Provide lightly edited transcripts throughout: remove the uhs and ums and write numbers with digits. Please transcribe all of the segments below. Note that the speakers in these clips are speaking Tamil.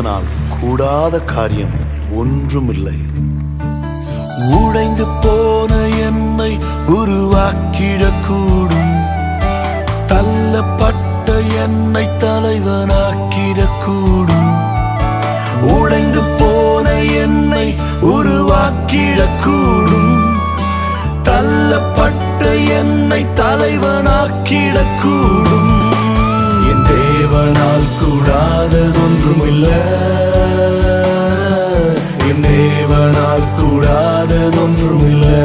தேவனால் கூடாத காரியம் ஒன்றுமில்லை. உடைந்து போன என்னை உருவாக்கிடக்கூடும், தள்ளப்பட்ட என்னை தலைவனாக்கிடக்கூடும். உடைந்து போன என்னை உருவாக்கிடக்கூடும், தள்ளப்பட்ட என்னை தலைவனாக்கிடக்கூடும். என் தேவனால் கூடாததொன்றுமில்லை, என் தேவனால் கூடாததொன்றுமில்லை,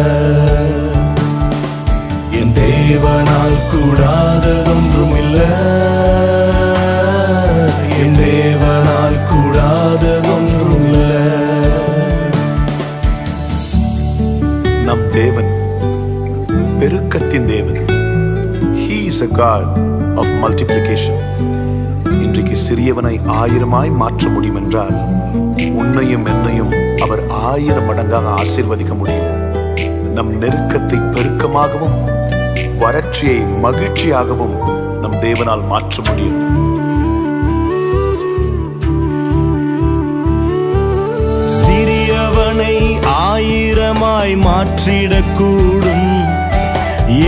என் தேவனால் கூடாததொன்றுமில்லை, என் தேவனால் கூடாததொன்றுமில்லை. நம் தேவன் பெருக்கத்தின் தேவன். He is a God of multiplication. இன்றைக்கு சிறியவனை 1000 மாற்ற முடியும் என்றால் உன்னையும் என்னையும் அவர் 1000 மடங்காக ஆசீர்வதிக்க முடியும். நம் நெருக்கத்தை பெருக்கமாகவும் வறட்சியை மகிழ்ச்சியாகவும் நம் தேவனால் மாற்ற முடியும். சிறியவனை 1000 மாற்றிடக்கூடும்,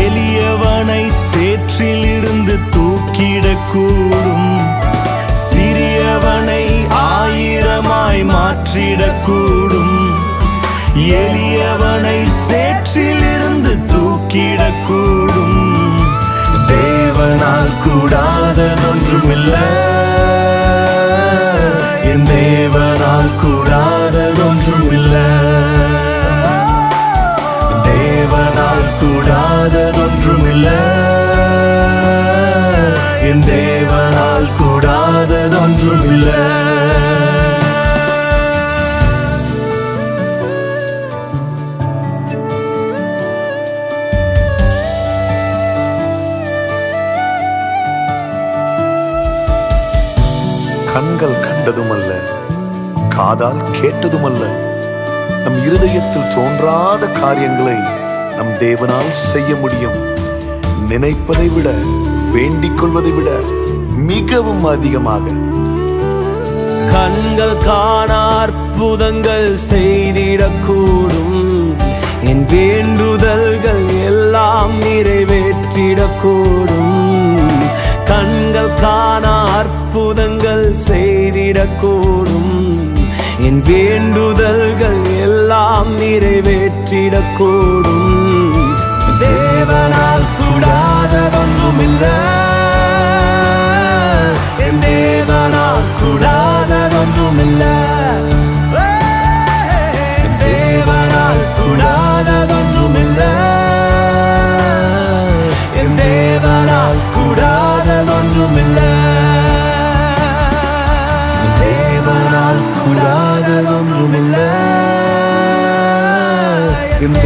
எளியவனை சேற்றிலிருந்து தூக்கிடக்கூடும். சிறியவனை 1000 மாற்றிடக்கூடும், எளியவனை சேற்றிலிருந்து தூக்கிடக்கூடும். தேவனால் கூடாததொன்றுமில்லை, என் தேவனால் கூடாததொன்றுமில்லை, தேவனால் கூடாததொன்றுமில்லை, என் தேவனால் கூடாததொன்றுமில்லை. கண்கள் கண்டதுமல்ல, காதால் கேட்டதுமல்ல, நம் இருதயத்தில் தோன்றாத காரியங்களை நம் தேவனால் செய்ய முடியும். நினைப்பதை விட, வேண்டிக் கொள்வதை விட மிகவும் அதிகமாக. கண்கள் காண அற்புதங்கள் செய்திடக்கூடும், என் வேண்டுதல்கள் எல்லாம் நிறைவேற்றிடக்கூடும். கண்கள் காண அற்புதங்கள் செய்திடக்கூடும், என் வேண்டுதல்கள் எல்லாம் நிறைவேற்றிடக்கூடும். தேவனால் கூடாததொன்றுமில்லை, என் தேவனால் கூடாததொன்றுமில்லை, என் தேவனால் கூடாததொன்றுமில்லை, என் தேவனால் கூடாததொன்றுமில்லை, தேவனால் கூடாததொன்றுமில்லை, என்